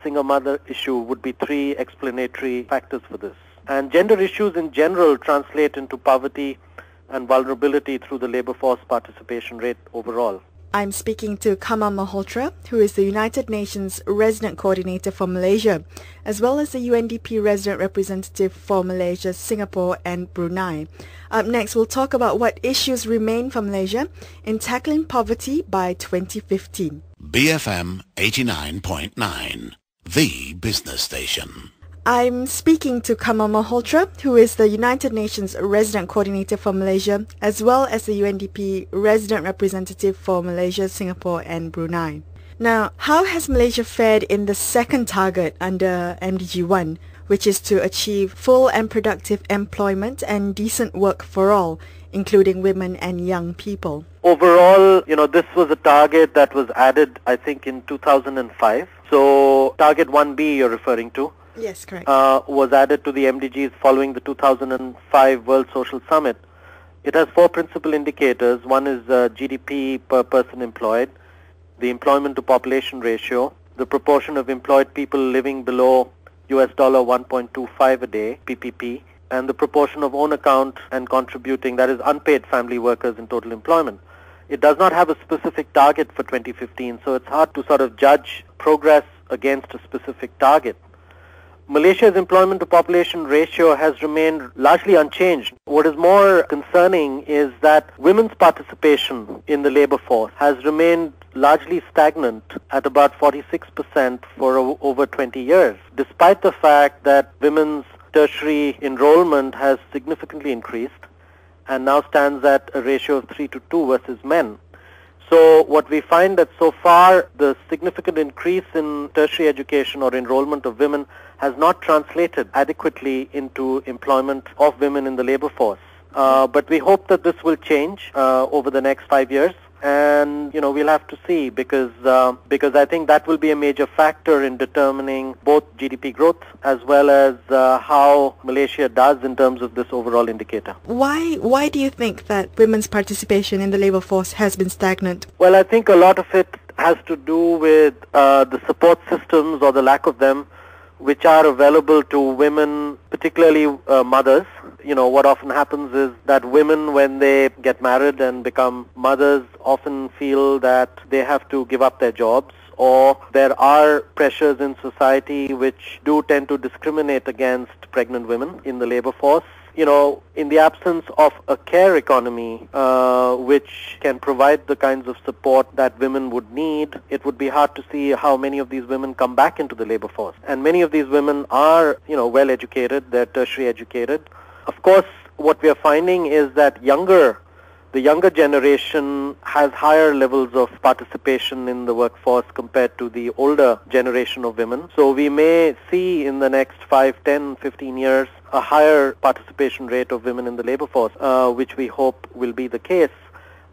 single mother issue would be three explanatory factors for this. And gender issues in general translate into poverty and vulnerability through the labor force participation rate overall. I'm speaking to Kamal Malhotra, who is the United Nations Resident Coordinator for Malaysia, as well as the UNDP Resident Representative for Malaysia, Singapore and Brunei. Up next, we'll talk about what issues remain for Malaysia in tackling poverty by 2015. BFM 89.9, the business station. I'm speaking to Kamal Malhotra, who is the United Nations Resident Coordinator for Malaysia, as well as the UNDP Resident Representative for Malaysia, Singapore and Brunei. Now, how has Malaysia fared in the second target under MDG1, which is to achieve full and productive employment and decent work for all, including women and young people? Overall, this was a target that was added, I think, in 2005. So, target 1B you're referring to. Yes, correct. Was added to the MDGs following the 2005 World Social Summit. It has four principal indicators. One is GDP per person employed, the employment to population ratio, the proportion of employed people living below US dollar 1.25 a day, PPP, and the proportion of own account and contributing, that is unpaid family workers in total employment. It does not have a specific target for 2015, so it's hard to sort of judge progress against a specific target. Malaysia's employment to population ratio has remained largely unchanged. What is more concerning is that women's participation in the labor force has remained largely stagnant at about 46% for over 20 years, despite the fact that women's tertiary enrollment has significantly increased and now stands at a ratio of 3 to 2 versus men. So what we find that so far the significant increase in tertiary education or enrollment of women has not translated adequately into employment of women in the labor force. But we hope that this will change over the next 5 years. And, we'll have to see because I think that will be a major factor in determining both GDP growth as well as how Malaysia does in terms of this overall indicator. Why do you think that women's participation in the labor force has been stagnant? Well, I think a lot of it has to do with the support systems or the lack of them which are available to women, particularly mothers. What often happens is that women, when they get married and become mothers, often feel that they have to give up their jobs, or there are pressures in society which do tend to discriminate against pregnant women in the labor force. In the absence of a care economy which can provide the kinds of support that women would need, it would be hard to see how many of these women come back into the labor force. And many of these women are, well educated, they're tertiary educated. Of course, what we are finding is that the younger generation has higher levels of participation in the workforce compared to the older generation of women. So we may see in the next 5, 10, 15 years a higher participation rate of women in the labor force, which we hope will be the case.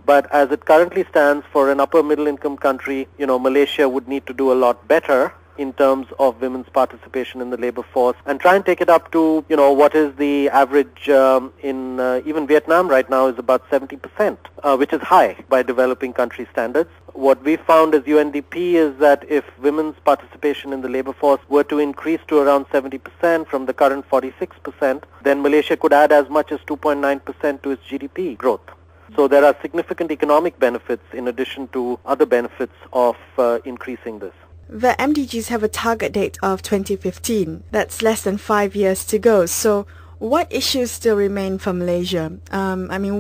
But as it currently stands, for an upper middle income country, Malaysia would need to do a lot better in terms of women's participation in the labor force and try and take it up to, what is the average in even Vietnam right now is about 70%, which is high by developing country standards. What we found as UNDP is that if women's participation in the labor force were to increase to around 70% from the current 46%, then Malaysia could add as much as 2.9% to its GDP growth. So there are significant economic benefits in addition to other benefits of increasing this. The MDGs have a target date of 2015. That's less than 5 years to go. So what issues still remain for Malaysia?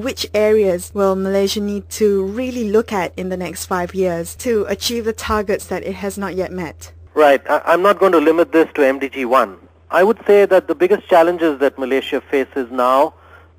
Which areas will Malaysia need to really look at in the next 5 years to achieve the targets that it has not yet met? Right. I'm not going to limit this to MDG1. I would say that the biggest challenges that Malaysia faces now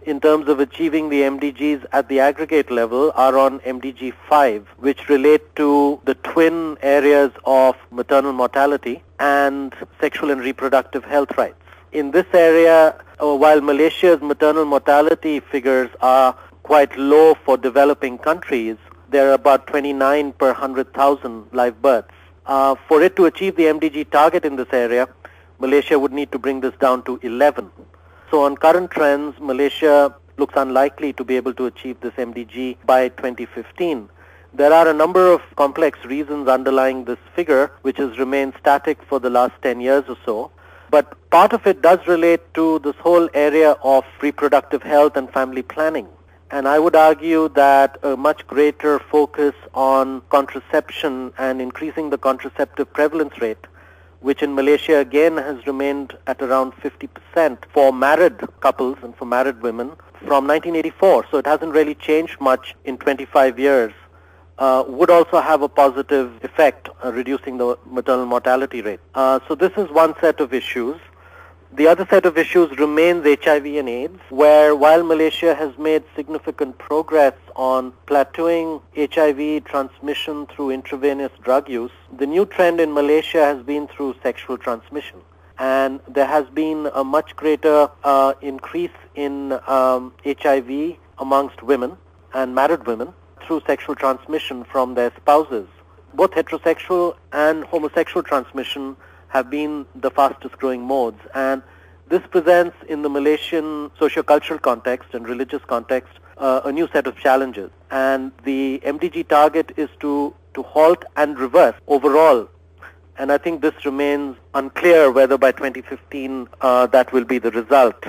in terms of achieving the MDGs at the aggregate level are on MDG5, which relate to the twin areas of maternal mortality and sexual and reproductive health rights. In this area, while Malaysia's maternal mortality figures are quite low for developing countries, there are about 29 per 100,000 live births. For it to achieve the MDG target in this area, Malaysia would need to bring this down to 11. So on current trends, Malaysia looks unlikely to be able to achieve this MDG by 2015. There are a number of complex reasons underlying this figure, which has remained static for the last 10 years or so. But part of it does relate to this whole area of reproductive health and family planning. And I would argue that a much greater focus on contraception and increasing the contraceptive prevalence rate, which in Malaysia again has remained at around 50% for married couples and for married women from 1984. So it hasn't really changed much in 25 years. Would also have a positive effect, reducing the maternal mortality rate. So this is one set of issues. The other set of issues remains HIV and AIDS, where while Malaysia has made significant progress on plateauing HIV transmission through intravenous drug use, the new trend in Malaysia has been through sexual transmission. And there has been a much greater increase in HIV amongst women and married women through sexual transmission from their spouses. Both heterosexual and homosexual transmission have been the fastest growing modes, and this presents in the Malaysian socio-cultural context and religious context a new set of challenges. And the MDG target is to halt and reverse overall, and I think this remains unclear whether by 2015 that will be the result.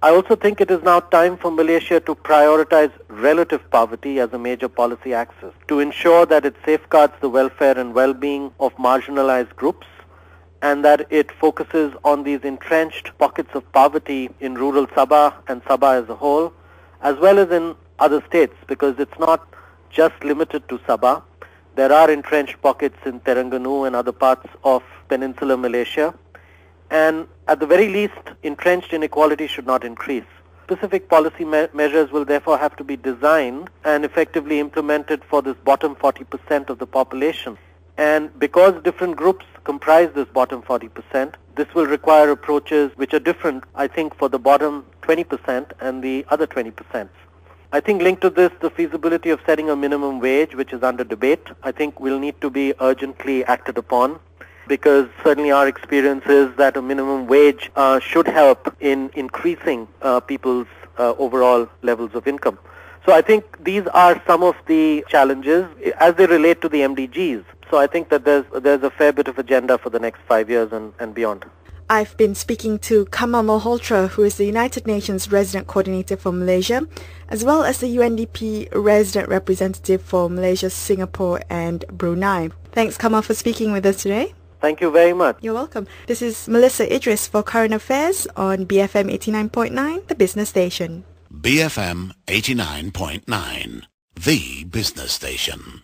I also think it is now time for Malaysia to prioritize relative poverty as a major policy axis, to ensure that it safeguards the welfare and well-being of marginalized groups, and that it focuses on these entrenched pockets of poverty in rural Sabah and Sabah as a whole, as well as in other states, because it's not just limited to Sabah. There are entrenched pockets in Terengganu and other parts of peninsular Malaysia. And at the very least, entrenched inequality should not increase. Specific policy measures will therefore have to be designed and effectively implemented for this bottom 40% of the population. And because different groups comprise this bottom 40%, this will require approaches which are different, I think, for the bottom 20% and the other 20%. I think linked to this, the feasibility of setting a minimum wage, which is under debate, I think will need to be urgently acted upon, because certainly our experience is that a minimum wage should help in increasing people's overall levels of income. So I think these are some of the challenges as they relate to the MDGs. So I think that there's a fair bit of agenda for the next 5 years and beyond. I've been speaking to Kamal Malhotra, who is the United Nations Resident Coordinator for Malaysia, as well as the UNDP Resident Representative for Malaysia, Singapore and Brunei. Thanks, Kamal, for speaking with us today. Thank you very much. You're welcome. This is Melisa Idris for Current Affairs on BFM 89.9, the business station. BFM 89.9, the business station.